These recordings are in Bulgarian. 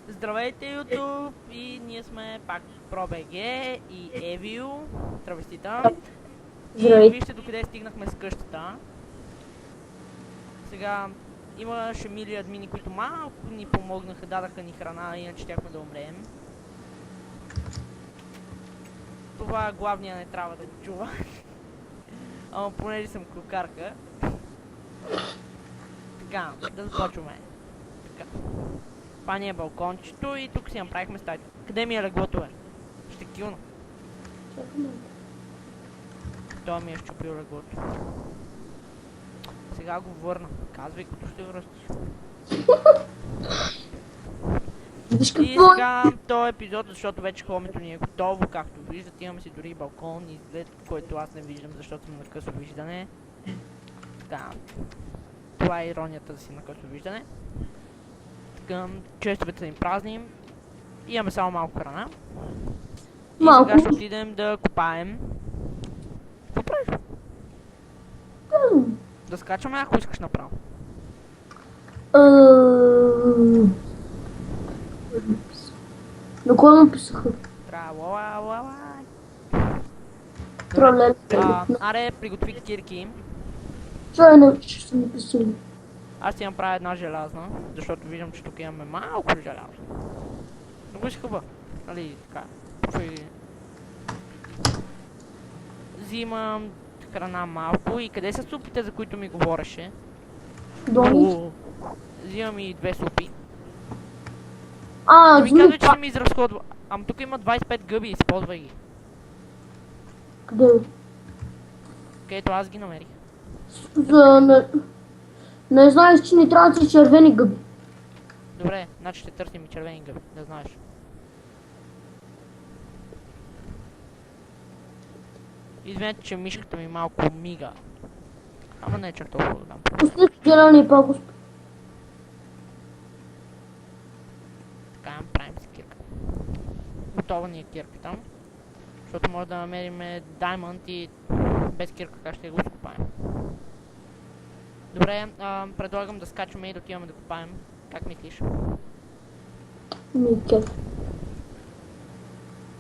Здравейте, YouTube! И ние сме пак ProBG и Evil. Здравейте! И Здравейте. вижте докъде стигнахме с къщата. Сега имаше мили админи, които малко ни помогнаха, дадаха ни храна, иначе щяхме да умреем. Това главния не трябва да го чува. Ама понеже съм клюкарка. Така, да започваме. Така. Това ни е балкончето и тук си направихме стаята. Къде ми е леглото, бе? Ще килна. Той ми е щупил леглото. Сега го върна. Казвай, като ще връщаш. Виж И какво е? сега този епизод, защото вече хомето ни е готово, както виждате, имаме си дори балкон и изглед, който аз не виждам, защото съм на късо виждане. Така. Това е иронията да си на късо виждане. Така, честовете са им празни. Имаме само малко храна. И Малко. сега ще отидем да копаем. Какво правиш? Да скачаме, ако искаш направо. На кой му писаха? Тра-ла-ла-ла-ла. Тролел. Аре, приготви кирки. Чай не ще ми писали. Аз ще направя една желязна, защото виждам, че тук имаме малко желязо. Много си хъба. Нали, така. Взимам храна малко и къде са супите, за които ми говореше? Дони? Взимам и 2 супи. А, Да ми казвай, че не ми изразходва. Ама тук има 25 гъби, използвай ги. къде? Където аз ги намерих. За не знаеш, че ни трябват и червени гъби. Добре, значи ще търсим и червени гъби, да знаеш. Извинете, че мишката ми малко мига. Ама не е чак толкова голям проблем. Пусти зелени по-госп. Така, правим си кирка. Готова ни е кирката. Защото може да намерим даймонд и без кирка как ще го скопаем. Добре, предлагам да скачаме и да отиваме да копаем. Как мислиш? Микет.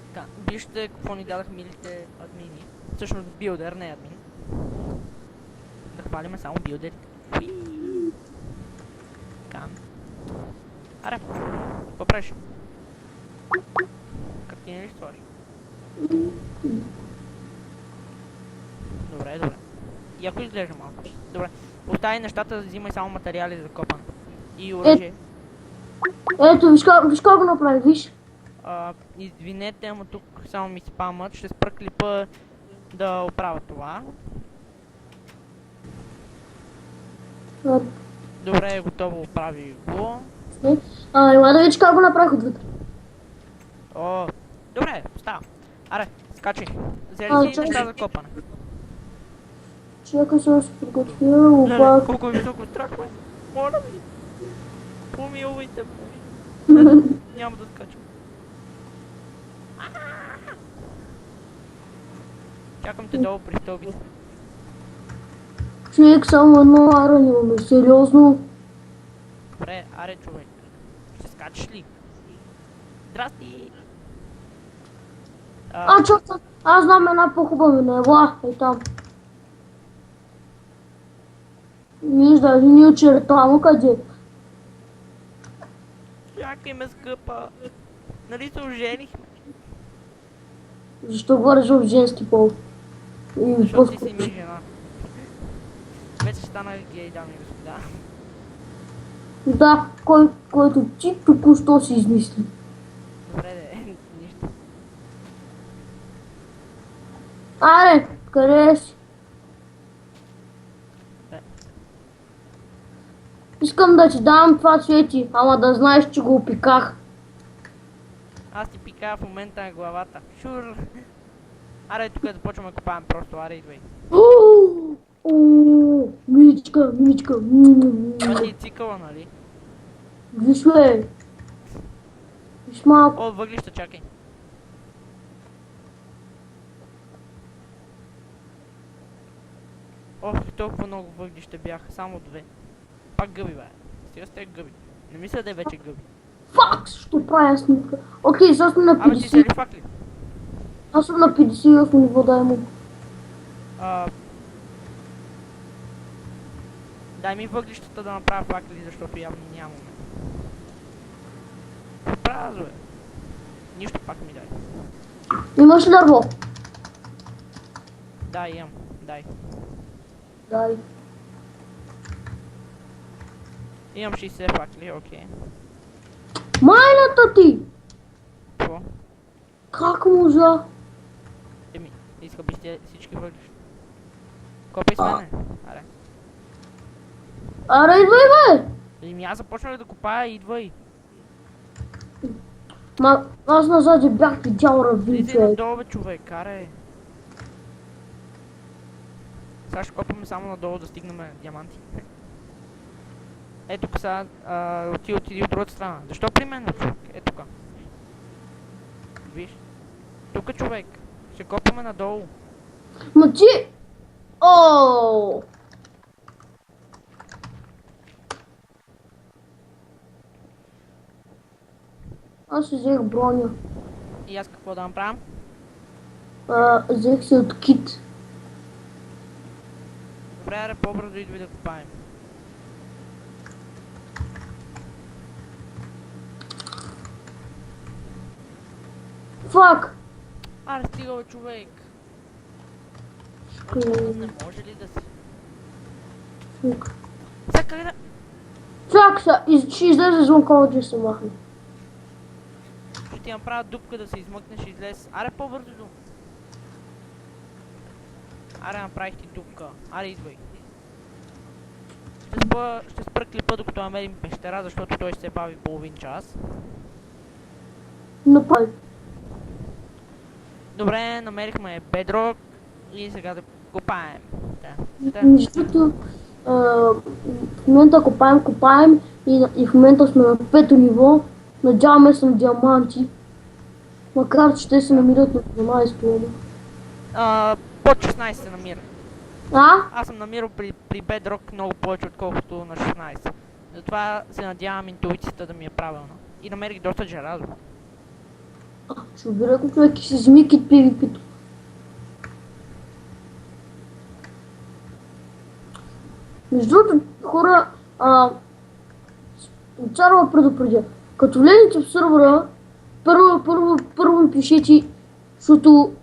Така, вижте какво ни дадах милите админи. Всъщност билдер, не админ. Да хвалиме само билдерите. Уии. Така. Аре, какво правиш? Картини ли сложиш? Добре, добре. И ако изглежда малко. Добре. Остави нещата, взимай само материали за копане. И оръжие. Ето, виж как го направи, виж. Извинете, ама тук само ми спамът. Ще спра клипа да оправя това. Добре, готово, оправи го. Ела да виж как го направих отвътре. О, добре, става. Аре, скачи. Взели си чакай. неща за копане. Чакай сега ще приготвя Леле, опак. колко е високо страх, бе. Моля ви. Помилуйте, помилуйте. Няма да скачам. Чакам те долу при стълбите. Човек, само едно ара имаме, сериозно. Добре, аре, човек. Ще скачаш ли? Здрасти! Чакай, аз знам една по-хубава на ела, е там. Вижда, ни очертава къде. Чакай ме, скъпа. Нали се оженихме? Защо говориш в женски пол? И Защото ти по-скоро. си ми жена. Вече станах гей, дами и господа. Да, който ти току-що си измисли. Добре, де, нищо. Аре, къде си? Е. Искам да ти дам това цвети, ама да знаеш, че го опиках. Аз ти пикая в момента на главата. Шур! Аре, тук започваме да копаем просто, аре, идвай. Миличка, миличка. Това ти е цикъла, нали? Виж, бе. Виж малко. О, въглища, чакай. Ох, толкова много въглища бяха, само 2. Пак гъби, бе. Сега сте гъби. Не мисля да е вече гъби. Фак, ще правя снимка. Окей, сега сме на Абе ти си 50. ли факли? Аз съм на 58 ниво, дай му. Дай ми въглищата да направя факли, защото явно нямаме. Празо е. Нищо пак ми дай. Имаш ли дърво? Дай, имам. Дай. Дай. Имам 60 факли, окей. Майната ти! Какво? Как можа? Еми, иска би сте всички въглища. Копай с мене. Аре. Аре, идвай, бе! Еми аз започнах да копая, идвай. Ма, аз назад бях видял равин, Слизай човек. надолу, бе, човек, аре. Сега ще копаме само надолу да стигнем диаманти. Ето тук сега, ти отиди от другата страна. Защо при мен, човек? Ето тук. Виж. Тук, човек. Ще копаме надолу. Ма ти... Ооо! Аз си взех броня. И аз какво да направя? Взех си от кит. Добре, аре, по-бързо идва да копаем. Фак! Аре, стига, бе, човек. Не може ли да си... Фак. Сега как да... Чак са, ще излезе звънково, че се махне. Ще ти направя дупка да се измъкнеш и излез. Аре, по-бързо до. Аре, направих ти дупка. Аре, идвай. Ще спра клипа, докато намерим пещера, защото той ще се бави половин час. Направи. Добре, намерихме бедрок и сега да копаем. Да. Между другото, в момента копаем и в момента сме на 5-то ниво. Надяваме се на диаманти. Макар че те се намират на 12-то ниво. Под 16 се намира. А? Аз съм намирал при бедрок много повече, отколкото на 16. Затова се надявам интуицията да ми е правилна. И намерих доста желязо. Ще убира го човек и си вземи кит PvP-то. Между другото, хора, царва предупредя. Като влезете в сървъра, първо ми пишете, защото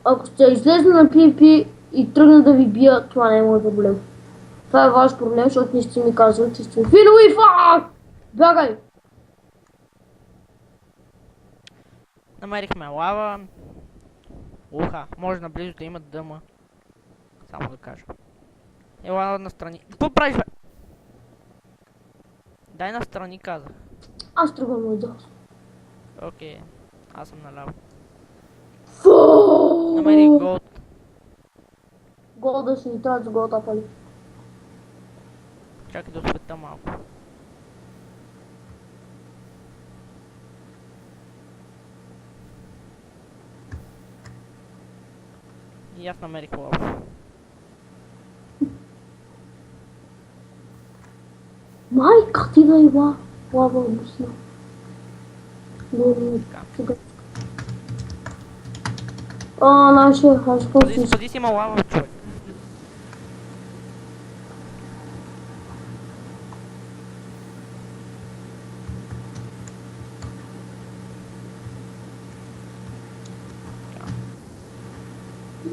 ако сте излезли на PvP и тръгна да ви бия, това не е мой проблем. Това е ваш проблем, защото не сте ми казали, че сте финови, фак! Бягай! Намерихме лава. Уха, може наблизо да има дъма. Само да кажа. Ела настрани. Какво правиш, бе? Дай настрани, казах. Аз тръгвам на идол. Окей. Аз съм наляво. Фу! Намерих голд. Гол да си ни трябва за голта пали. Чакай да осветя малко. И аз намерих лава. Майка ти да има лава обусна. Не, сега. Нашия хашпот. Бъди си има лава, човек.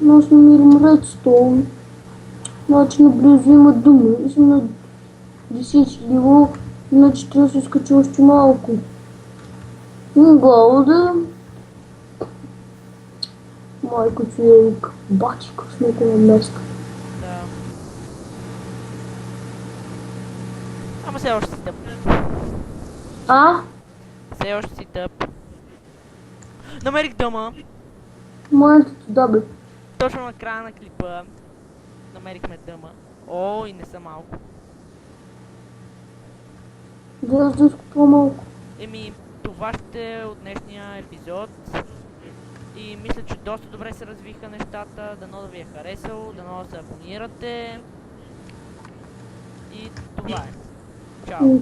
Аз намирам редстоун. Значи наблизо има дума. И съм на 10 ниво, иначе трябва да се скачи още малко. Голда. Майко човек, бати къснете на меска. Да. Ама все още си тъп. А? Все още си тъп. Намерих дъма. Майната ти да бе. Точно на края на клипа. Намерихме дъма. О, и не са малко. Да изкупва малко. Еми, това ще е от днешния епизод. И мисля, че доста добре се развиха нещата. Дано да ви е харесало, дано да се абонирате. И това е. Чао!